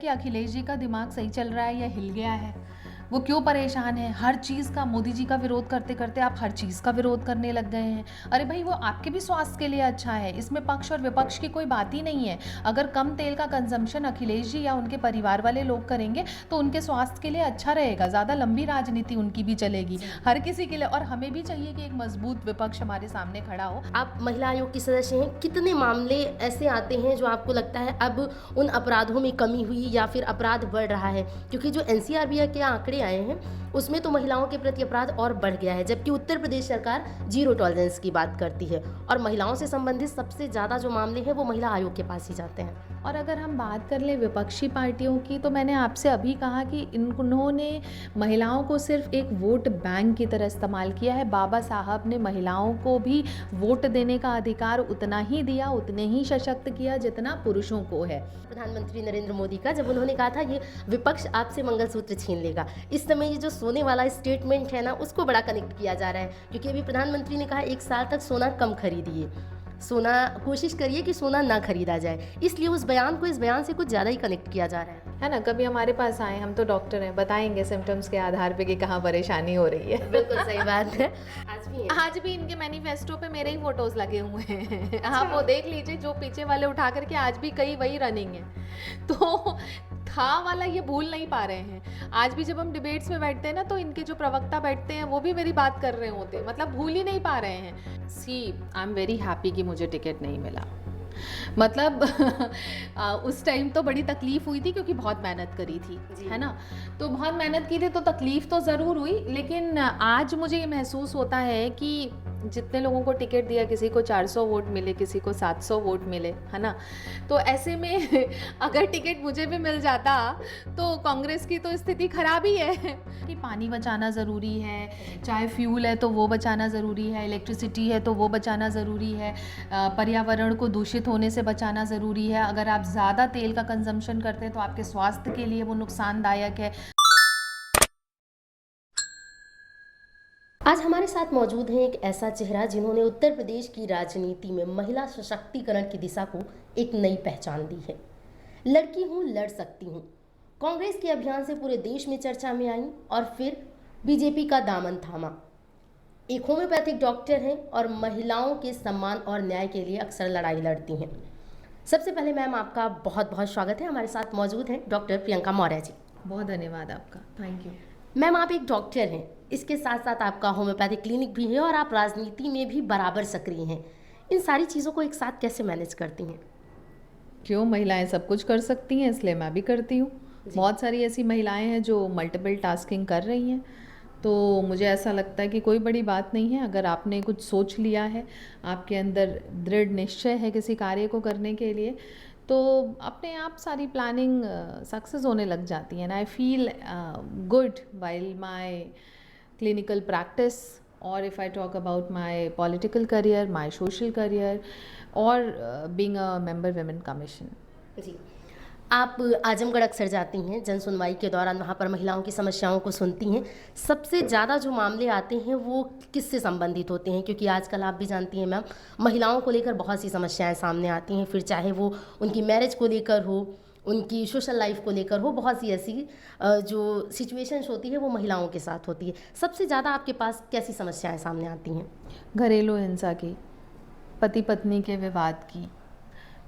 कि अखिलेश जी का दिमाग सही चल रहा है या हिल गया है। वो क्यों परेशान है, हर चीज़ का मोदी जी का विरोध करते करते आप हर चीज़ का विरोध करने लग गए हैं। अरे भाई, वो आपके भी स्वास्थ्य के लिए अच्छा है, इसमें पक्ष और विपक्ष की कोई बात ही नहीं है। अगर कम तेल का कंजम्पशन अखिलेश जी या उनके परिवार वाले लोग करेंगे तो उनके स्वास्थ्य के लिए अच्छा रहेगा, ज़्यादा लंबी राजनीति उनकी भी चलेगी हर किसी के लिए। और हमें भी चाहिए कि एक मजबूत विपक्ष हमारे सामने खड़ा हो। आप महिला आयोग की सदस्य हैं, कितने मामले ऐसे आते हैं जो आपको लगता है अब उन अपराधों में कमी हुई या फिर अपराध बढ़ रहा है? क्योंकि जो एनसीआरबी के आंकड़े आए हैं उसमें तो महिलाओं के प्रति अपराध और बढ़ गया है, जबकि उत्तर प्रदेश सरकार जीरो टॉलरेंस की बात करती है और महिलाओं से संबंधित सबसे ज़्यादा जो मामले हैं वो महिला आयोग के पास ही जाते हैं। और अगर हम बात कर लें विपक्षी पार्टियों की, तो मैंने आपसे अभी कहा कि इन्होंने महिलाओं को सिर्फ एक वोट बैंक की तरह इस्तेमाल किया है। बाबा साहब ने महिलाओं को भी वोट देने का अधिकार उतना ही दिया, उतने ही सशक्त किया जितना पुरुषों को है। प्रधानमंत्री नरेंद्र मोदी का जब उन्होंने कहा था ये विपक्ष आपसे मंगलसूत्र छीन लेगा, इस समय ये जो सोने वाला स्टेटमेंट है ना उसको बड़ा कनेक्ट किया जा रहा है, क्योंकि अभी प्रधानमंत्री ने कहा 1 साल तक सोना कम खरीदिए, सोना कोशिश करिए कि सोना ना खरीदा जाए, इसलिए उस बयान को इस बयान से कुछ ज़्यादा ही कनेक्ट किया जा रहा है ना। कभी हमारे पास आए, हम तो डॉक्टर हैं, बताएंगे सिम्टम्स के आधार पे कि कहाँ परेशानी हो रही है। बिल्कुल सही बात है। आज भी इनके मैनिफेस्टो पे मेरे ही फोटोज लगे हुए हैं। आप वो देख लीजिए, जो पीछे वाले उठा करके आज भी कई वही रनिंग है। तो था वाला ये भूल नहीं पा रहे हैं। आज भी जब हम डिबेट्स में बैठते हैं ना, तो इनके जो प्रवक्ता बैठते हैं वो भी मेरी बात कर रहे होते हैं, मतलब भूल ही नहीं पा रहे हैं। सी आई एम वेरी हैप्पी कि मुझे टिकट नहीं मिला। मतलब उस टाइम तो बड़ी तकलीफ हुई थी क्योंकि बहुत मेहनत करी थी, है ना। तो बहुत मेहनत की थी तो तकलीफ तो ज़रूर हुई, लेकिन आज मुझे ये महसूस होता है कि जितने लोगों को टिकट दिया, किसी को 400 वोट मिले, किसी को 700 वोट मिले, है ना। तो ऐसे में अगर टिकट मुझे भी मिल जाता तो कांग्रेस की तो स्थिति खराब ही है। कि पानी बचाना ज़रूरी है, चाहे फ्यूल है तो वो बचाना ज़रूरी है, इलेक्ट्रिसिटी है तो वो बचाना ज़रूरी है, पर्यावरण को दूषित होने से बचाना ज़रूरी है। अगर आप ज़्यादा तेल का कंजम्पशन करते हैं तो आपके स्वास्थ्य के लिए वो नुकसानदायक है। आज हमारे साथ मौजूद हैं एक ऐसा चेहरा जिन्होंने उत्तर प्रदेश की राजनीति में महिला सशक्तिकरण की दिशा को एक नई पहचान दी है। लड़की हूँ, लड़ सकती हूँ, कांग्रेस के अभियान से पूरे देश में चर्चा में आई और फिर बीजेपी का दामन थामा। एक होम्योपैथिक डॉक्टर हैं और महिलाओं के सम्मान और न्याय के लिए अक्सर लड़ाई लड़ती हैं। सबसे पहले मैम आपका बहुत बहुत स्वागत है। हमारे साथ मौजूद हैं डॉक्टर प्रियंका मौर्य जी। बहुत धन्यवाद आपका, थैंक यू। मैम, आप एक डॉक्टर हैं, इसके साथ साथ आपका होम्योपैथिक क्लिनिक भी है और आप राजनीति में भी बराबर सक्रिय हैं। इन सारी चीज़ों को एक साथ कैसे मैनेज करती हैं? क्यों, महिलाएं सब कुछ कर सकती हैं, इसलिए मैं भी करती हूँ। बहुत सारी ऐसी महिलाएं हैं जो मल्टीपल टास्किंग कर रही हैं, तो मुझे ऐसा लगता है कि कोई बड़ी बात नहीं है। अगर आपने कुछ सोच लिया है, आपके अंदर दृढ़ निश्चय है किसी कार्य को करने के लिए, तो अपने आप सारी प्लानिंग सक्सेस होने लग जाती है। And I feel good while my clinical practice, और if I talk about my political career, my social career, और being a member women commission. जी, आप आजमगढ़ अक्सर जाती हैं, जन सुनवाई के दौरान वहाँ पर महिलाओं की समस्याओं को सुनती हैं। सबसे ज़्यादा जो मामले आते हैं वो किससे संबंधित होते हैं? क्योंकि आजकल आप भी जानती हैं मैम, महिलाओं को लेकर बहुत सी समस्याएं सामने आती हैं, फिर चाहे वो उनकी मैरिज को लेकर हो, उनकी सोशल लाइफ को लेकर हो, बहुत सी ऐसी जो सिचुएशंस होती है वो महिलाओं के साथ होती है। सबसे ज़्यादा आपके पास कैसी समस्याएं सामने आती हैं? घरेलू हिंसा की, पति पत्नी के विवाद की,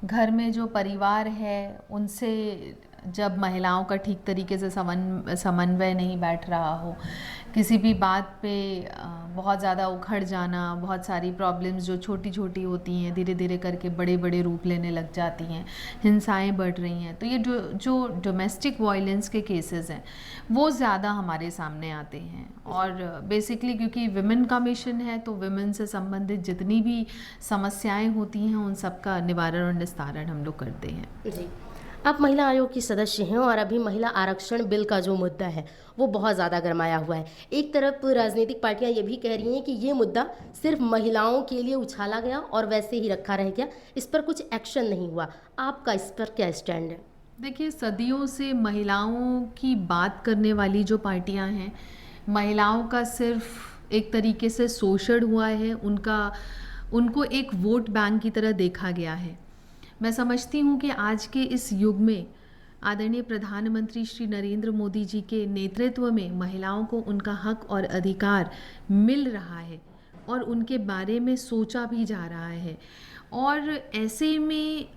घर में जो परिवार है उनसे जब महिलाओं का ठीक तरीके से समन्वय नहीं बैठ रहा हो, किसी भी बात पे बहुत ज़्यादा उखड़ जाना, बहुत सारी प्रॉब्लम्स जो छोटी छोटी होती हैं धीरे धीरे करके बड़े बड़े रूप लेने लग जाती हैं, हिंसाएं बढ़ रही हैं। तो ये जो डोमेस्टिक वायलेंस के केसेस हैं वो ज़्यादा हमारे सामने आते हैं। और बेसिकली क्योंकि विमेन का मिशन है, तो विमेन से संबंधित जितनी भी समस्याएं होती हैं उन सब का निवारण और निस्तारण हम लोग करते हैं। जी, आप महिला आयोग की सदस्य हैं और अभी महिला आरक्षण बिल का जो मुद्दा है वो बहुत ज़्यादा गरमाया हुआ है। एक तरफ राजनीतिक पार्टियां ये भी कह रही हैं कि ये मुद्दा सिर्फ महिलाओं के लिए उछाला गया और वैसे ही रखा रह गया, इस पर कुछ एक्शन नहीं हुआ। आपका इस पर क्या स्टैंड है? देखिए, सदियों से महिलाओं की बात करने वाली जो पार्टियां हैं, महिलाओं का सिर्फ एक तरीके से शोषण हुआ है, उनको एक वोट बैंक की तरह देखा गया है। मैं समझती हूँ कि आज के इस युग में आदरणीय प्रधानमंत्री श्री नरेंद्र मोदी जी के नेतृत्व में महिलाओं को उनका हक और अधिकार मिल रहा है और उनके बारे में सोचा भी जा रहा है। और ऐसे में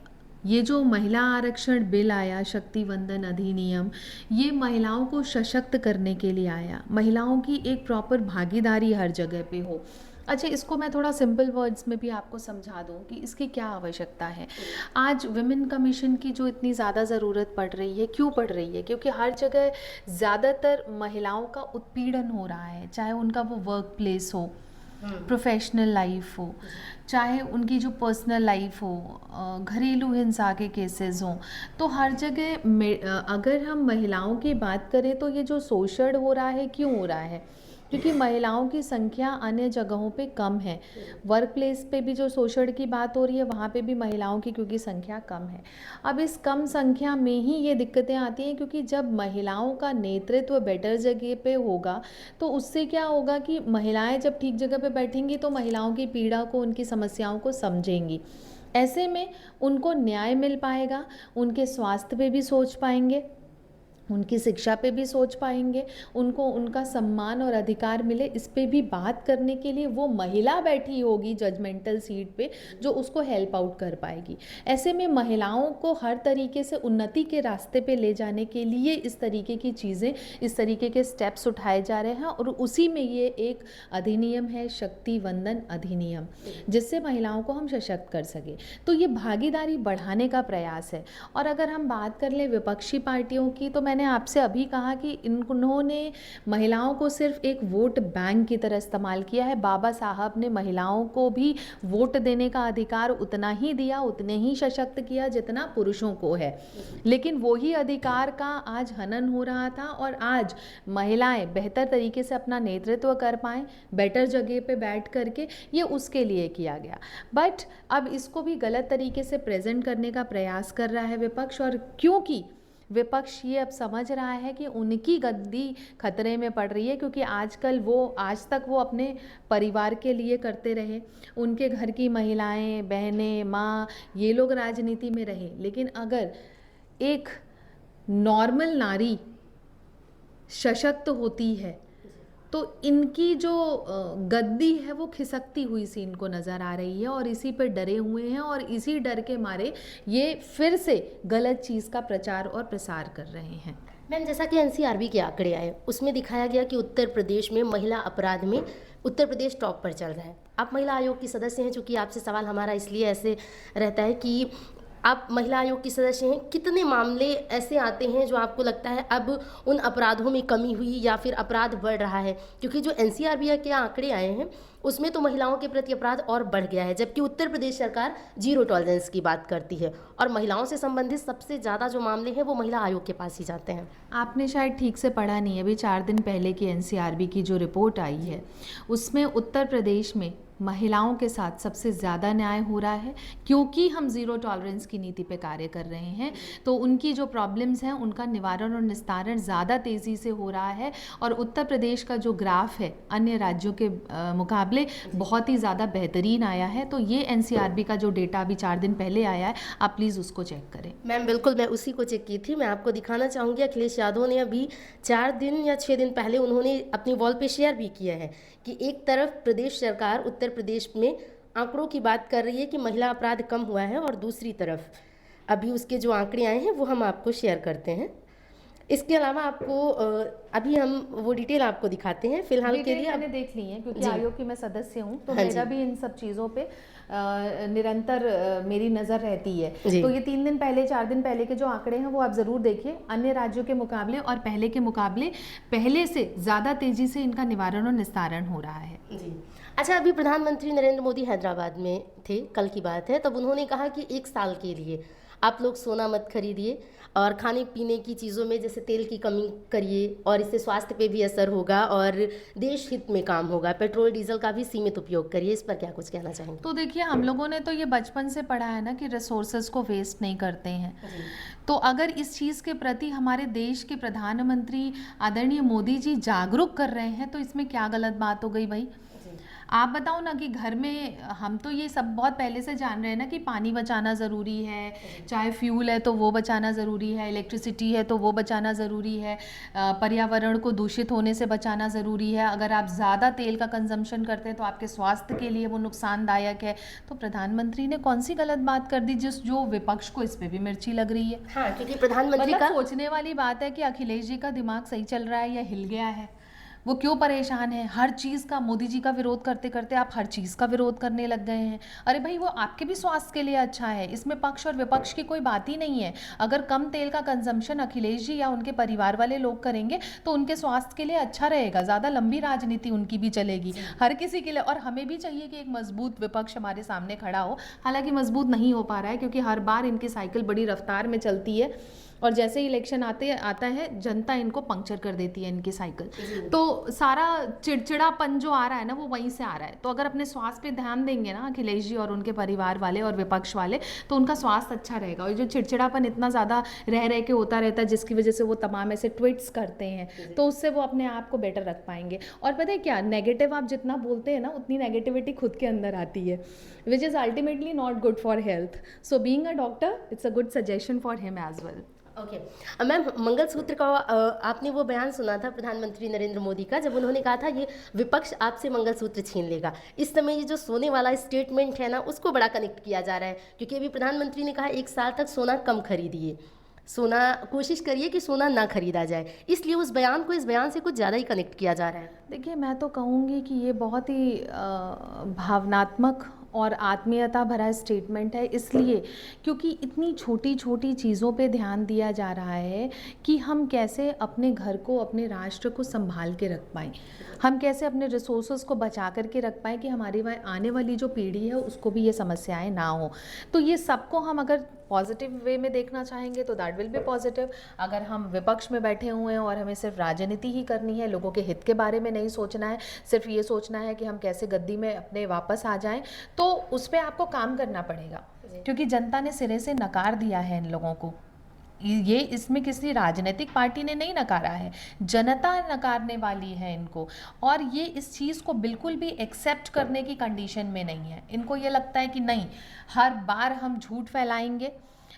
ये जो महिला आरक्षण बिल आया, शक्ति वंदन अधिनियम, ये महिलाओं को सशक्त करने के लिए आया, महिलाओं की एक प्रॉपर भागीदारी हर जगह पे हो। अच्छा, इसको मैं थोड़ा सिंपल वर्ड्स में भी आपको समझा दूं कि इसकी क्या आवश्यकता है। आज विमेन कमीशन की जो इतनी ज़्यादा ज़रूरत पड़ रही है, क्यों पड़ रही है? क्योंकि हर जगह ज़्यादातर महिलाओं का उत्पीड़न हो रहा है, चाहे उनका वो वर्क प्लेस हो, प्रोफेशनल लाइफ हो, चाहे उनकी जो पर्सनल लाइफ हो, घरेलू हिंसा के केसेस हों। तो हर जगह अगर हम महिलाओं की बात करें तो ये जो शोषण हो रहा है, क्यों हो रहा है? क्योंकि महिलाओं की संख्या अन्य जगहों पे कम है। वर्क प्लेस पे भी जो शोषण की बात हो रही है, वहाँ पे भी महिलाओं की क्योंकि संख्या कम है। अब इस कम संख्या में ही ये दिक्कतें आती हैं, क्योंकि जब महिलाओं का नेतृत्व बेटर जगह पे होगा तो उससे क्या होगा कि महिलाएं जब ठीक जगह पे बैठेंगी तो महिलाओं की पीड़ा को, उनकी समस्याओं को समझेंगी। ऐसे में उनको न्याय मिल पाएगा, उनके स्वास्थ्य पे भी सोच पाएंगे, उनकी शिक्षा पे भी सोच पाएंगे, उनको उनका सम्मान और अधिकार मिले, इस पे भी बात करने के लिए वो महिला बैठी होगी जजमेंटल सीट पे, जो उसको हेल्प आउट कर पाएगी। ऐसे में महिलाओं को हर तरीके से उन्नति के रास्ते पे ले जाने के लिए इस तरीके की चीज़ें, इस तरीके के स्टेप्स उठाए जा रहे हैं। और उसी में ये एक अधिनियम है, शक्ति वंदन अधिनियम, जिससे महिलाओं को हम सशक्त कर सके। तो ये भागीदारी बढ़ाने का प्रयास है। और अगर हम बात कर लें विपक्षी पार्टियों की, तो मैंने आपसे अभी कहा कि इन्होंने महिलाओं को सिर्फ एक वोट बैंक की तरह इस्तेमाल किया है। बाबा साहब ने महिलाओं को भी वोट देने का अधिकार उतना ही दिया, उतने ही सशक्त किया जितना पुरुषों को है, लेकिन वही अधिकार का आज हनन हो रहा था। और आज महिलाएं बेहतर तरीके से अपना नेतृत्व कर पाएं, बेटर जगह पे बैठ करके, ये उसके लिए किया गया। बट अब इसको भी गलत तरीके से प्रेजेंट करने का प्रयास कर रहा है विपक्ष। और क्योंकि विपक्ष ये अब समझ रहा है कि उनकी गद्दी खतरे में पड़ रही है, क्योंकि आज तक वो अपने परिवार के लिए करते रहे, उनके घर की महिलाएं, बहनें, माँ, ये लोग राजनीति में रहे। लेकिन अगर एक नॉर्मल नारी सशक्त होती है तो इनकी जो गद्दी है वो खिसकती हुई सी इनको नज़र आ रही है, और इसी पे डरे हुए हैं, और इसी डर के मारे ये फिर से गलत चीज़ का प्रचार और प्रसार कर रहे हैं। मैम, जैसा कि एनसीआरबी के आंकड़े आए, उसमें दिखाया गया कि उत्तर प्रदेश में महिला अपराध में उत्तर प्रदेश टॉप पर चल रहा है। आप महिला आयोग की सदस्य हैं, चूँकि आपसे सवाल हमारा इसलिए ऐसे रहता है कि आप महिला आयोग की सदस्य हैं, कितने मामले ऐसे आते हैं जो आपको लगता है अब उन अपराधों में कमी हुई या फिर अपराध बढ़ रहा है? क्योंकि जो एनसीआरबी के आंकड़े आए हैं उसमें तो महिलाओं के प्रति अपराध और बढ़ गया है, जबकि उत्तर प्रदेश सरकार जीरो टॉलरेंस की बात करती है, और महिलाओं से संबंधित सबसे ज़्यादा जो मामले हैं वो महिला आयोग के पास ही जाते हैं। आपने शायद ठीक से पढ़ा नहीं है। अभी 4 दिन पहले की एनसीआरबी की जो रिपोर्ट आई है उसमें उत्तर प्रदेश में महिलाओं के साथ सबसे ज़्यादा न्याय हो रहा है, क्योंकि हम ज़ीरो टॉलरेंस की नीति पे कार्य कर रहे हैं। तो उनकी जो प्रॉब्लम्स हैं उनका निवारण और निस्तारण ज़्यादा तेज़ी से हो रहा है। और उत्तर प्रदेश का जो ग्राफ है अन्य राज्यों के मुकाबले बहुत ही ज़्यादा बेहतरीन आया है। तो ये एनसीआरबी का जो डेटा अभी 4 दिन पहले आया है, आप प्लीज़ उसको चेक करें। मैम बिल्कुल, मैं उसी को चेक की थी। मैं आपको दिखाना चाहूँगी, अखिलेश यादव ने अभी 4 दिन या 6 दिन पहले उन्होंने अपनी वॉल पे शेयर भी किया है कि एक तरफ प्रदेश सरकार उत्तर प्रदेश में आंकड़ों की बात कर रही है कि महिला अपराध कम हुआ है, और दूसरी तरफ अभी उसके जो आंकड़े आए हैं वो हम आपको शेयर करते हैं। इसके अलावा आपको अभी हम वो डिटेल आपको दिखाते हैं फिलहाल के लिए। मैंने देख ली है, क्योंकि आयोग की मैं सदस्य हूँ, तो मेरा भी इन सब चीज़ों पे निरंतर मेरी नज़र रहती है। तो ये 3 दिन पहले 4 दिन पहले के जो आंकड़े हैं वो आप ज़रूर देखिए। अन्य राज्यों के मुकाबले और पहले के मुकाबले पहले से ज़्यादा तेज़ी से इनका निवारण और निस्तारण हो रहा है। जी। अच्छा, अभी प्रधानमंत्री नरेंद्र मोदी हैदराबाद में थे, कल की बात है, तब उन्होंने कहा कि 1 साल के लिए आप लोग सोना मत खरीदिए और खाने पीने की चीज़ों में जैसे तेल की कमी करिए, और इससे स्वास्थ्य पे भी असर होगा और देश हित में काम होगा। पेट्रोल डीजल का भी सीमित उपयोग करिए। इस पर क्या कुछ कहना चाहेंगे? तो देखिए, हम लोगों ने तो ये बचपन से पढ़ा है ना कि रिसोर्सेज को वेस्ट नहीं करते हैं। तो अगर इस चीज़ के प्रति हमारे देश के प्रधानमंत्री आदरणीय मोदी जी जागरूक कर रहे हैं तो इसमें क्या गलत बात हो गई भाई? आप बताओ ना कि घर में हम तो ये सब बहुत पहले से जान रहे हैं ना कि पानी बचाना ज़रूरी है, चाहे फ्यूल है तो वो बचाना ज़रूरी है, इलेक्ट्रिसिटी है तो वो बचाना ज़रूरी है, पर्यावरण को दूषित होने से बचाना ज़रूरी है। अगर आप ज़्यादा तेल का कंजम्पशन करते हैं तो आपके स्वास्थ्य के लिए वो नुकसानदायक है। तो प्रधानमंत्री ने कौन सी गलत बात कर दी जो विपक्ष को इस पे भी मिर्ची लग रही है। हाँ, क्योंकि प्रधानमंत्री मतलब का सोचने वाली बात है कि अखिलेश जी का दिमाग सही चल रहा है या हिल गया है। वो क्यों परेशान है? हर चीज़ का मोदी जी का विरोध करते करते आप हर चीज़ का विरोध करने लग गए हैं। अरे भाई, वो आपके भी स्वास्थ्य के लिए अच्छा है, इसमें पक्ष और विपक्ष की कोई बात ही नहीं है। अगर कम तेल का कंजम्पशन अखिलेश जी या उनके परिवार वाले लोग करेंगे तो उनके स्वास्थ्य के लिए अच्छा रहेगा, ज़्यादा लंबी राजनीति उनकी भी चलेगी हर किसी के लिए। और हमें भी चाहिए कि एक मजबूत विपक्ष हमारे सामने खड़ा हो। हालांकि मजबूत नहीं हो पा रहा है क्योंकि हर बार इनकी साइकिल बड़ी रफ्तार में चलती है और जैसे ही इलेक्शन आता है जनता इनको पंक्चर कर देती है इनकी साइकिल। तो सारा चिड़चिड़ापन जो आ रहा है ना वो वहीं से आ रहा है। तो अगर अपने स्वास्थ्य पे ध्यान देंगे ना अखिलेश जी और उनके परिवार वाले और विपक्ष वाले, तो उनका स्वास्थ्य अच्छा रहेगा। और जो चिड़चिड़ापन इतना ज़्यादा रह के होता रहता है जिसकी वजह से वो तमाम ऐसे ट्वीट्स करते हैं, तो उससे वो अपने आप को बेटर रख पाएंगे। और पता है क्या, नेगेटिव आप जितना बोलते हैं ना उतनी नेगेटिविटी खुद के अंदर आती है, which is ultimately not good for health. So being a doctor, it's a good suggestion for him as well. Okay. Ma'am, mangalsutra का आपने वो बयान सुना था प्रधानमंत्री नरेंद्र मोदी का, जब उन्होंने कहा था ये विपक्ष आपसे मंगलसूत्र छीन लेगा। इस समय ये जो सोने वाला स्टेटमेंट है ना, उसको बड़ा कनेक्ट किया जा रहा है, क्योंकि अभी प्रधानमंत्री ने कहा 1 साल तक सोना कम खरीदिए, सोना कोशिश करिए कि सोना ना खरीदा जाए, इसलिए उस बयान को इस बयान से कुछ ज़्यादा ही कनेक्ट किया जा रहा है। देखिए, मैं तो कहूँगी कि ये बहुत ही भावनात्मक और आत्मीयता भरा स्टेटमेंट है, इसलिए क्योंकि इतनी छोटी छोटी चीज़ों पे ध्यान दिया जा रहा है कि हम कैसे अपने घर को, अपने राष्ट्र को संभाल के रख पाएँ, हम कैसे अपने रिसोर्सेज को बचा करके रख पाएँ कि हमारी आने वाली जो पीढ़ी है उसको भी ये समस्याएं ना हो। तो ये सबको हम अगर पॉजिटिव वे में देखना चाहेंगे तो दैट विल बी पॉजिटिव। अगर हम विपक्ष में बैठे हुए हैं और हमें सिर्फ राजनीति ही करनी है, लोगों के हित के बारे में नहीं सोचना है, सिर्फ ये सोचना है कि हम कैसे गद्दी में अपने वापस आ जाएं, तो उस पर आपको काम करना पड़ेगा, क्योंकि जनता ने सिरे से नकार दिया है इन लोगों को। ये इसमें किसी राजनीतिक पार्टी ने नहीं नकारा है, जनता नकारने वाली है इनको। और ये इस चीज़ को बिल्कुल भी एक्सेप्ट करने की कंडीशन में नहीं है। इनको ये लगता है कि नहीं, हर बार हम झूठ फैलाएंगे,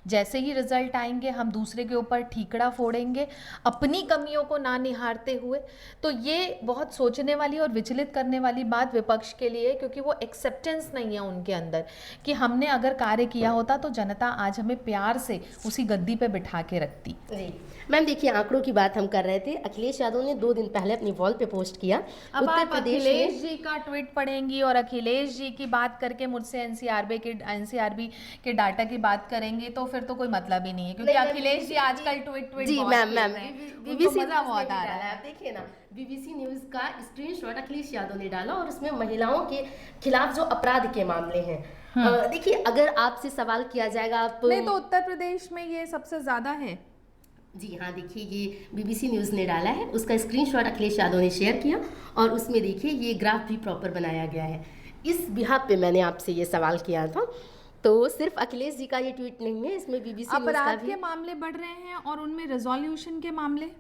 जैसे ही रिजल्ट आएंगे हम दूसरे के ऊपर ठीकड़ा फोड़ेंगे, अपनी कमियों को ना निहारते हुए। तो ये बहुत सोचने वाली और विचलित करने वाली बात विपक्ष के लिए, क्योंकि वो एक्सेप्टेंस नहीं है उनके अंदर कि हमने अगर कार्य किया होता तो जनता आज हमें प्यार से उसी गद्दी पे बिठा के रखती। जी मैम, देखिए आंकड़ों की बात हम कर रहे थे। अखिलेश यादव ने 2 दिन पहले अपनी वॉल पे पोस्ट किया, अब आप अखिलेश जी का ट्वीट पढ़ेंगी और अखिलेश जी की बात करके मुझसे एनसीआरबी के डाटा की बात करेंगे तो फिर तो कोई मतलब ही नहीं है, क्योंकि अखिलेश जी आजकल ट्वीट जी मैम बीबीसी मजा बहुत आ रहा है। आप देखिए ना, बीबीसी न्यूज का स्क्रीनशॉट अखिलेश यादव ने डाला और उसमें महिलाओं के खिलाफ जो अपराध के मामले हैं, देखिए अगर आपसे सवाल किया जाएगा आप नहीं तो उत्तर प्रदेश में ये सबसे ज्यादा है। जी हाँ, देखिए ये बीबीसी न्यूज़ ने डाला है, उसका स्क्रीनशॉट अखिलेश यादव ने शेयर किया और उसमें देखिए ये ग्राफ भी प्रॉपर बनाया गया है। इस बिहाफ पे मैंने आपसे ये सवाल किया था, तो सिर्फ अखिलेश जी का ये ट्वीट नहीं है, इसमें बीबीसी अपराध के मामले बढ़ रहे हैं और उनमें रेजोल्यूशन के मामले,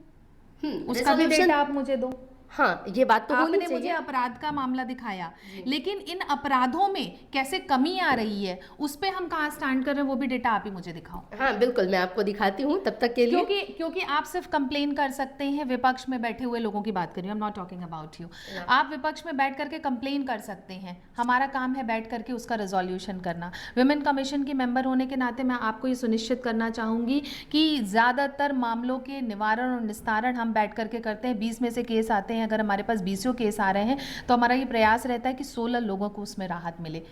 उसका भी डेटा आप मुझे दो। हाँ, ये बात तो आपने मुझे अपराध का मामला दिखाया, लेकिन इन अपराधों में कैसे कमी आ रही है उस पे हम कहाँ स्टैंड कर रहे हैं वो भी डेटा आप ही मुझे दिखाओ। हाँ बिल्कुल, मैं आपको दिखाती हूँ तब तक के लिए, क्योंकि आप सिर्फ कंप्लेन कर सकते हैं, विपक्ष में बैठे हुए लोगों की बात कर रही हूँ, I am not talking about you. आप विपक्ष में बैठ करके कंप्लेन कर सकते हैं, हमारा काम है बैठ करके उसका रेजोल्यूशन करना। विमेन कमीशन की मेंबर होने के नाते मैं आपको ये सुनिश्चित करना चाहूँगी कि ज़्यादातर मामलों के निवारण और निस्तारण हम बैठ करके करते हैं। 20 में से केस आते हैं, अगर हमारे पास 20 केस आ रहे हैं तो हमारा ये प्रयास रहता है कि 16 लोगों को उसमें राहत मिले।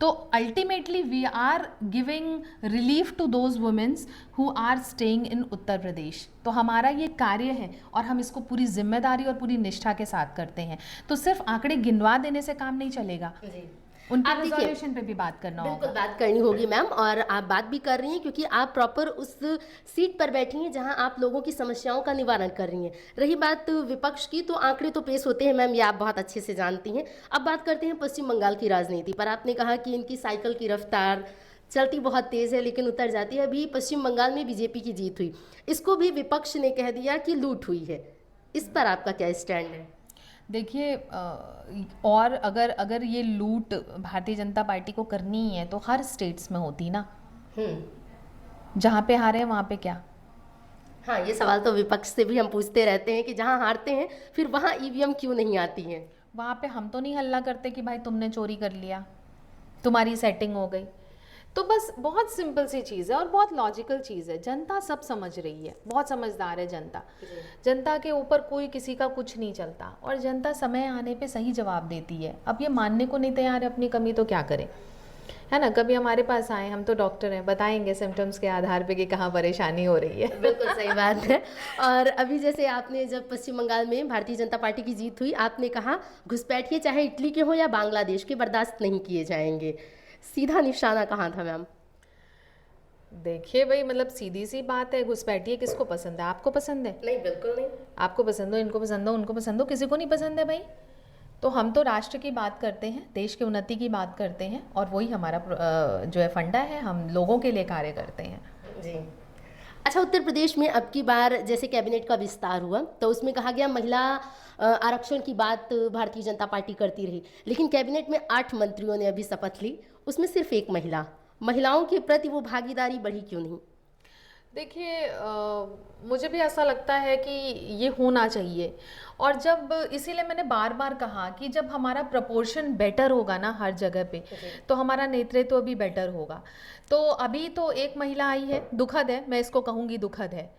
तो ultimately we are giving relief to those womens who are staying in Uttar Pradesh. तो हमारा ये कार्य है और हम इसको पूरी जिम्मेदारी और पूरी निष्ठा के साथ करते हैं। तो सिर्फ आंकड़े गिनवा देने से काम नहीं चलेगा, उनके रिजोल्यूशन पे भी बात करना होगा। बिल्कुल बात करनी होगी मैम, और आप बात भी कर रही हैं क्योंकि आप प्रॉपर उस सीट पर बैठी हैं जहां आप लोगों की समस्याओं का निवारण कर रही हैं। रही बात विपक्ष की, तो आंकड़े तो पेश होते हैं मैम, ये आप बहुत अच्छे से जानती हैं। अब बात करते हैं पश्चिम बंगाल की राजनीति पर। आपने कहा कि इनकी साइकिल की रफ्तार चलती बहुत तेज़ है लेकिन उतर जाती है। अभी पश्चिम बंगाल में बीजेपी की जीत हुई, इसको भी विपक्ष ने कह दिया कि लूट हुई है। इस पर आपका क्या स्टैंड है? देखिए और अगर अगर ये लूट भारतीय जनता पार्टी को करनी है तो हर स्टेट्स में होती ना। जहाँ पे हारे हैं वहाँ पे क्या। हाँ, ये सवाल तो विपक्ष से भी हम पूछते रहते हैं कि जहाँ हारते हैं फिर वहाँ ईवीएम क्यों नहीं आती हैं। वहाँ पे हम तो नहीं हल्ला करते कि भाई तुमने चोरी कर लिया, तुम्हारी सेटिंग हो गई। तो बस बहुत सिंपल सी चीज़ है और बहुत लॉजिकल चीज़ है। जनता सब समझ रही है, बहुत समझदार है जनता। जनता के ऊपर कोई किसी का कुछ नहीं चलता और जनता समय आने पे सही जवाब देती है। अब ये मानने को नहीं तैयार है अपनी कमी, तो क्या करें, है ना। कभी हमारे पास आए, हम तो डॉक्टर हैं, बताएंगे सिम्टम्स के आधार पे कि कहाँ परेशानी हो रही है। बिल्कुल सही बात है। और अभी जैसे आपने जब पश्चिम बंगाल में भारतीय जनता पार्टी की जीत हुई, आपने कहा घुसपैठिए चाहे इटली के हो या बांग्लादेश के, बर्दाश्त नहीं किए जाएंगे। सीधा निशाना कहाँ था मैम? देखिए भाई, मतलब सीधी सी बात है, घुसपैठिए किसको पसंद है? आपको पसंद है? नहीं, बिल्कुल नहीं। आपको पसंद हो, इनको पसंद हो, उनको पसंद हो, किसी को नहीं पसंद है भाई। तो हम तो राष्ट्र की बात करते हैं, देश की उन्नति की बात करते हैं और वही हमारा जो है फंडा है, हम लोगों के लिए कार्य करते हैं। जी। अच्छा, उत्तर प्रदेश में अब की बार जैसे कैबिनेट का विस्तार हुआ तो उसमें कहा गया महिला आरक्षण की बात भारतीय जनता पार्टी करती रही, लेकिन कैबिनेट में 8 मंत्रियों ने अभी शपथ ली, उसमें सिर्फ एक महिलाओं के प्रति वो भागीदारी बढ़ी क्यों नहीं? देखिए मुझे भी ऐसा लगता है कि ये होना चाहिए। और जब इसीलिए मैंने बार बार कहा कि जब हमारा प्रपोर्शन बेटर होगा ना हर जगह पे, तो हमारा नेतृत्व भी बेटर होगा। तो अभी तो एक महिला आई है, दुखद है, मैं इसको कहूँगी दुखद है।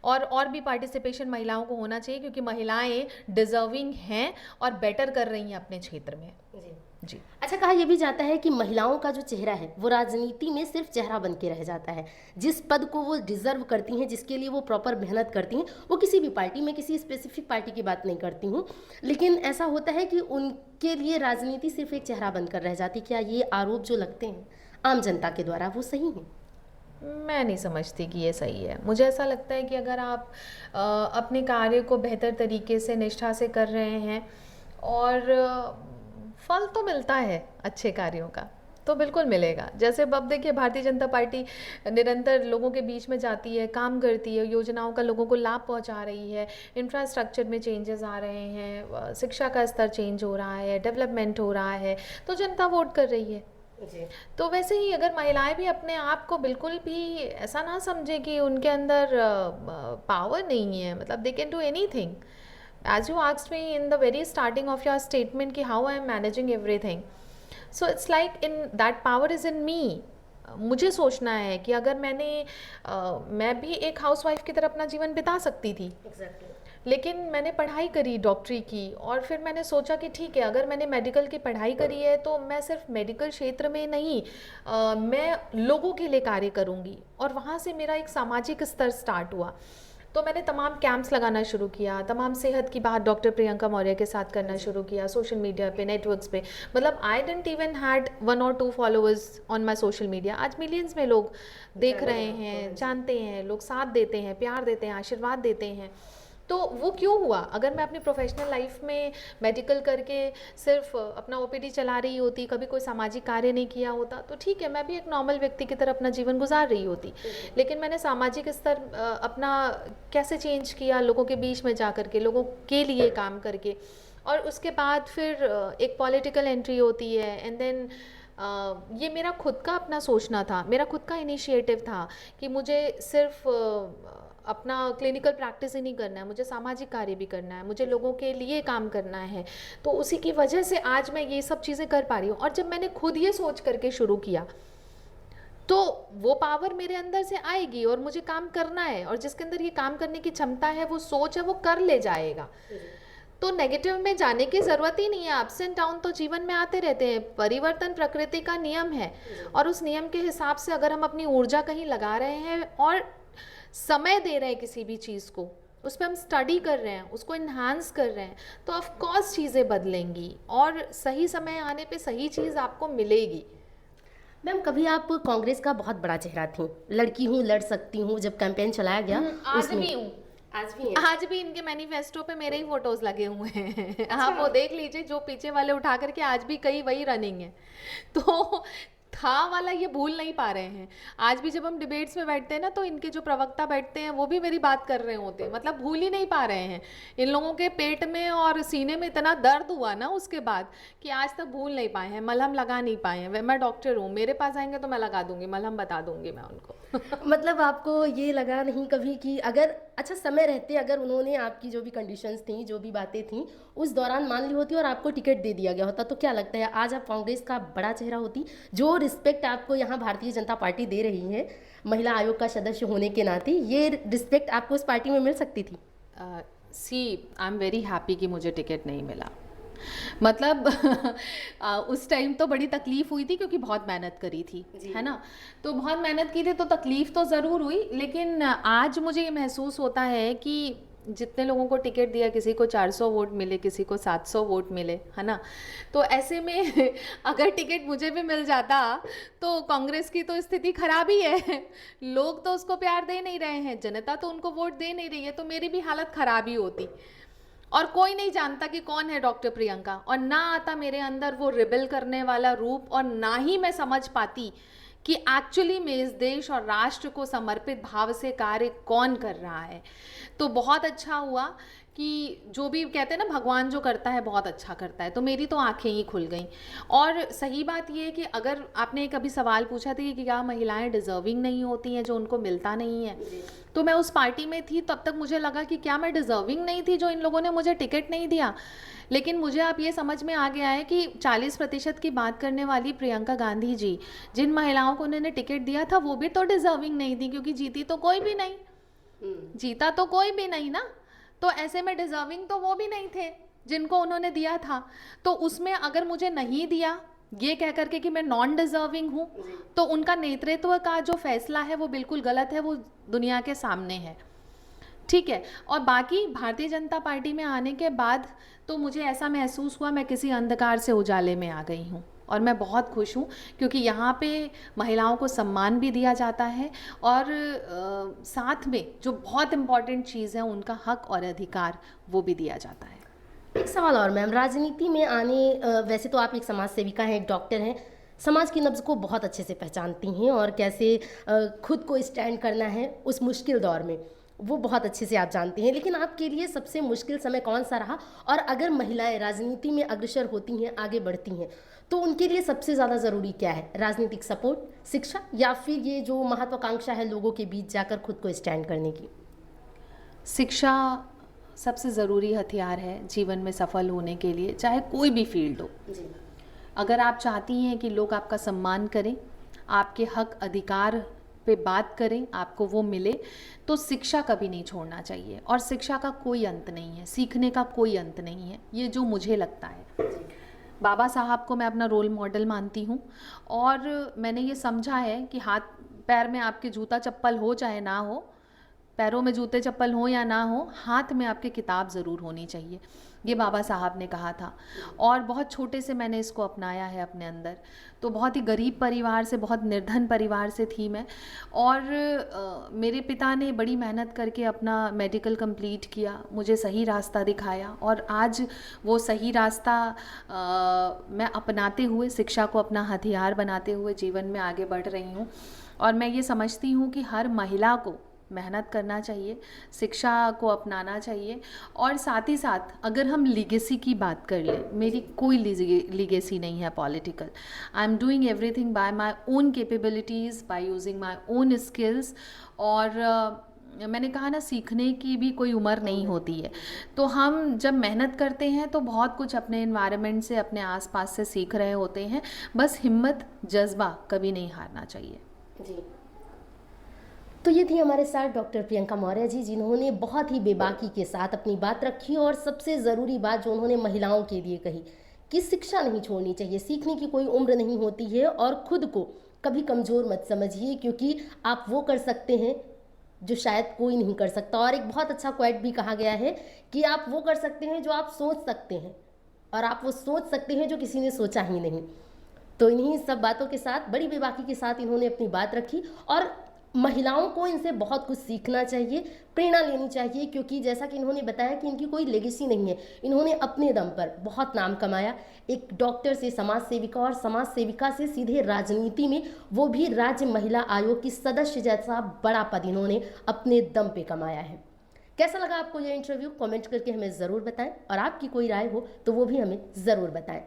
और भी पार्टिसिपेशन महिलाओं को होना चाहिए क्योंकि महिलाएं डिजर्विंग हैं और बेटर कर रही हैं अपने क्षेत्र में। जी। अच्छा, कहा यह भी जाता है कि महिलाओं का जो चेहरा है वो राजनीति में सिर्फ चेहरा बन के रह जाता है। जिस पद को वो डिजर्व करती हैं, जिसके लिए वो प्रॉपर मेहनत करती हैं, वो किसी भी पार्टी में, किसी स्पेसिफिक पार्टी की बात नहीं करती हूँ, लेकिन ऐसा होता है कि उनके लिए राजनीति सिर्फ एक चेहरा बनकर रह जाती। क्या ये आरोप जो लगते हैं आम जनता के द्वारा वो सही हैं? मैं नहीं समझती कि ये सही है। मुझे ऐसा लगता है कि अगर आप अपने कार्य को बेहतर तरीके से निष्ठा से कर रहे हैं और फल तो मिलता है अच्छे कार्यों का, तो बिल्कुल मिलेगा। जैसे अब देखिए, भारतीय जनता पार्टी निरंतर लोगों के बीच में जाती है, काम करती है, योजनाओं का लोगों को लाभ पहुंचा रही है, इंफ्रास्ट्रक्चर में चेंजेस आ रहे हैं, शिक्षा का स्तर चेंज हो रहा है, डेवलपमेंट हो रहा है, तो जनता वोट कर रही है। जी। तो वैसे ही अगर महिलाएं भी अपने आप को बिल्कुल भी ऐसा ना समझे कि उनके अंदर पावर नहीं है, मतलब they can do anything. As you asked me in the very starting of your statement कि how I am managing everything, so it's like in that power is in me. मुझे सोचना है कि अगर मैं भी एक हाउसवाइफ की तरह अपना जीवन बिता सकती थी। Exactly. लेकिन मैंने पढ़ाई करी डॉक्टरी की और फिर मैंने सोचा कि ठीक है, अगर मैंने मेडिकल की पढ़ाई करी है तो मैं सिर्फ मेडिकल क्षेत्र में नहीं, मैं लोगों के लिए कार्य करूँगी। और वहाँ से मेरा एक सामाजिक स्तर स्टार्ट हुआ। तो मैंने तमाम कैंप्स लगाना शुरू किया, तमाम सेहत की बात डॉक्टर प्रियंका मौर्य के साथ करना शुरू किया, सोशल मीडिया पे, नेटवर्क्स पे। मतलब I didn't even had 1 or 2 followers on my social media. आज मिलियंस में लोग देख रहे हैं, जानते हैं, लोग साथ देते हैं, प्यार देते हैं, आशीर्वाद देते हैं। तो वो क्यों हुआ? अगर मैं अपनी प्रोफेशनल लाइफ में मेडिकल करके सिर्फ अपना ओपीडी चला रही होती, कभी कोई सामाजिक कार्य नहीं किया होता, तो ठीक है, मैं भी एक नॉर्मल व्यक्ति की तरह अपना जीवन गुजार रही होती। लेकिन मैंने सामाजिक स्तर अपना कैसे चेंज किया, लोगों के बीच में जा कर के, लोगों के लिए काम करके। और उसके बाद फिर एक पॉलिटिकल एंट्री होती है एंड देन ये मेरा खुद का अपना सोचना था, मेरा खुद का इनिशिएटिव था कि मुझे सिर्फ अपना क्लिनिकल प्रैक्टिस ही नहीं करना है, मुझे सामाजिक कार्य भी करना है, मुझे लोगों के लिए काम करना है। तो उसी की वजह से आज मैं ये सब चीज़ें कर पा रही हूँ। और जब मैंने खुद ये सोच करके शुरू किया तो वो पावर मेरे अंदर से आएगी और मुझे काम करना है, और जिसके अंदर ये काम करने की क्षमता है, वो सोच है, वो कर ले जाएगा। तो नेगेटिव में जाने की ज़रूरत ही नहीं है। अप्स एंड डाउन तो जीवन में आते रहते हैं, परिवर्तन प्रकृति का नियम है। और उस नियम के हिसाब से अगर हम अपनी ऊर्जा कहीं लगा रहे हैं और समय दे रहे हैं किसी भी चीज़ को, उस पर हम स्टडी कर रहे हैं, उसको इन्हांस कर रहे हैं, तो ऑफ कोर्स चीज़ें बदलेंगी और सही समय आने पे सही चीज़ आपको मिलेगी। मैम, कभी आप कांग्रेस का बहुत बड़ा चेहरा थी, लड़की हूँ, लड़ सकती हूँ, जब कैंपेन चलाया गया आज भी हूँ। आज भी इनके मैनिफेस्टो पे मेरे ही फोटोज लगे हुए हैं। आप वो देख लीजिए, जो पीछे वाले उठा करके आज भी कई वही रनिंग है। तो था वाला ये भूल नहीं पा रहे हैं। आज भी जब हम डिबेट्स में बैठते हैं ना, तो इनके जो प्रवक्ता बैठते हैं वो भी मेरी बात कर रहे होते हैं, मतलब भूल ही नहीं पा रहे हैं। इन लोगों के पेट में और सीने में इतना दर्द हुआ ना उसके बाद, कि आज तक भूल नहीं पाए हैं, मलहम लगा नहीं पाए हैं। मैं डॉक्टर हूँ, मेरे पास आएंगे तो मैं लगा दूंगी मलहम, बता दूंगी मैं उनको। मतलब आपको ये लगा नहीं कभी कि अगर अच्छा समय रहते अगर उन्होंने आपकी जो भी कंडीशंस थी, जो भी बातें थी, उस दौरान मान ली होती और आपको टिकट दे दिया गया होता, तो क्या लगता है आज आप कांग्रेस का बड़ा चेहरा होती? जो रिस्पेक्ट आपको यहाँ भारतीय जनता पार्टी दे रही है महिला आयोग का सदस्य होने के नाते, ये रिस्पेक्ट आपको उस पार्टी में मिल सकती थी? सी आई एम वेरी हैप्पी कि मुझे टिकट नहीं मिला। मतलब उस टाइम तो बड़ी तकलीफ हुई थी, क्योंकि बहुत मेहनत करी थी, है ना। तो बहुत मेहनत की थी तो तकलीफ तो ज़रूर हुई, लेकिन आज मुझे ये महसूस होता है कि जितने लोगों को टिकट दिया, किसी को 400 वोट मिले, किसी को 700 वोट मिले, है ना। तो ऐसे में अगर टिकट मुझे भी मिल जाता तो कांग्रेस की तो स्थिति खराब ही है। लोग तो उसको प्यार दे नहीं रहे हैं, जनता तो उनको वोट दे नहीं रही है, तो मेरी भी हालत खराब ही होती। और कोई नहीं जानता कि कौन है डॉक्टर प्रियंका, और ना आता मेरे अंदर वो रिबेल करने वाला रूप, और ना ही मैं समझ पाती कि एक्चुअली में इस देश और राष्ट्र को समर्पित भाव से कार्य कौन कर रहा है। तो बहुत अच्छा हुआ कि जो भी कहते हैं ना, भगवान जो करता है बहुत अच्छा करता है, तो मेरी तो आंखें ही खुल गईं। और सही बात ये है कि अगर आपने कभी सवाल पूछा था कि क्या महिलाएं डिज़र्विंग नहीं होती हैं, जो उनको मिलता नहीं है, तो मैं उस पार्टी में थी, तब तक मुझे लगा कि क्या मैं डिज़र्विंग नहीं थी जो इन लोगों ने मुझे टिकट नहीं दिया। लेकिन मुझे अब ये समझ में आ गया है कि 40% की बात करने वाली प्रियंका गांधी जी, जिन महिलाओं को उन्होंने टिकट दिया था, वो भी तो डिज़र्विंग नहीं थी, क्योंकि जीती तो कोई भी नहीं, जीता तो कोई भी नहीं ना। तो ऐसे में डिज़र्विंग तो वो भी नहीं थे जिनको उन्होंने दिया था। तो उसमें अगर मुझे नहीं दिया ये कह करके कि मैं नॉन डिज़र्विंग हूँ, तो उनका नेतृत्व का जो फैसला है वो बिल्कुल गलत है, वो दुनिया के सामने है, ठीक है। और बाकी भारतीय जनता पार्टी में आने के बाद तो मुझे ऐसा महसूस हुआ मैं किसी अंधकार से उजाले में आ गई हूँ, और मैं बहुत खुश हूँ, क्योंकि यहाँ पे महिलाओं को सम्मान भी दिया जाता है, और साथ में जो बहुत इम्पॉर्टेंट चीज़ है, उनका हक और अधिकार वो भी दिया जाता है। एक सवाल और मैम, राजनीति में आने वैसे तो आप एक समाज सेविका हैं, एक डॉक्टर हैं, समाज की नब्ज़ को बहुत अच्छे से पहचानती हैं और कैसे खुद को स्टैंड करना है उस मुश्किल दौर में, वो बहुत अच्छे से आप जानती हैं। लेकिन आपके लिए सबसे मुश्किल समय कौन सा रहा? और अगर महिलाएं राजनीति में अग्रसर होती हैं, आगे बढ़ती हैं, तो उनके लिए सबसे ज़्यादा ज़रूरी क्या है? राजनीतिक सपोर्ट, शिक्षा, या फिर ये जो महत्वाकांक्षा है लोगों के बीच जाकर खुद को स्टैंड करने की? शिक्षा सबसे ज़रूरी हथियार है जीवन में सफल होने के लिए, चाहे कोई भी फील्ड हो। जी। अगर आप चाहती हैं कि लोग आपका सम्मान करें, आपके हक अधिकार पे बात करें, आपको वो मिले, तो शिक्षा कभी नहीं छोड़ना चाहिए। और शिक्षा का कोई अंत नहीं है, सीखने का कोई अंत नहीं है, ये जो मुझे लगता है। बाबा साहब को मैं अपना रोल मॉडल मानती हूँ, और मैंने ये समझा है कि हाथ पैर में आपके जूता चप्पल हो चाहे ना हो, पैरों में जूते चप्पल हो या ना हो, हाथ में आपके किताब ज़रूर होनी चाहिए, ये बाबा साहब ने कहा था। और बहुत छोटे से मैंने इसको अपनाया है अपने अंदर। तो बहुत ही गरीब परिवार से, बहुत निर्धन परिवार से थी मैं, और मेरे पिता ने बड़ी मेहनत करके अपना मेडिकल कंप्लीट किया, मुझे सही रास्ता दिखाया, और आज वो सही रास्ता मैं अपनाते हुए, शिक्षा को अपना हथियार बनाते हुए जीवन में आगे बढ़ रही हूँ। और मैं ये समझती हूँ कि हर महिला को मेहनत करना चाहिए, शिक्षा को अपनाना चाहिए, और साथ ही साथ अगर हम लीगेसी की बात कर लें, मेरी कोई लीगेसी नहीं है political. I am doing everything by my own capabilities, by using my own skills. और मैंने कहा ना, सीखने की भी कोई उम्र नहीं होती है। तो हम जब मेहनत करते हैं तो बहुत कुछ अपने एनवायरनमेंट से, अपने आसपास से सीख रहे होते हैं। बस हिम्मत, जज्बा कभी नहीं हारना चाहिए। जी। तो ये थी हमारे साथ डॉक्टर प्रियंका मौर्य जी, जिन्होंने बहुत ही बेबाकी के साथ अपनी बात रखी, और सबसे ज़रूरी बात जो उन्होंने महिलाओं के लिए कही कि शिक्षा नहीं छोड़नी चाहिए, सीखने की कोई उम्र नहीं होती है, और खुद को कभी कमज़ोर मत समझिए, क्योंकि आप वो कर सकते हैं जो शायद कोई नहीं कर सकता। और एक बहुत अच्छा क्वाइट भी कहा गया है कि आप वो कर सकते हैं जो आप सोच सकते हैं, और आप वो सोच सकते हैं जो किसी ने सोचा ही नहीं। तो इन्हीं सब बातों के साथ, बड़ी बेबाकी के साथ इन्होंने अपनी बात रखी, और महिलाओं को इनसे बहुत कुछ सीखना चाहिए, प्रेरणा लेनी चाहिए, क्योंकि जैसा कि इन्होंने बताया कि इनकी कोई लेगेसी नहीं है। इन्होंने अपने दम पर बहुत नाम कमाया, एक डॉक्टर से समाज सेविका और समाज सेविका से सीधे राजनीति में, वो भी राज्य महिला आयोग की सदस्य जैसा बड़ा पद इन्होंने अपने दम पे कमाया है। कैसा लगा आपको ये इंटरव्यू? कमेंट करके हमें ज़रूर बताएं, और आपकी कोई राय हो तो वो भी हमें ज़रूर बताएं।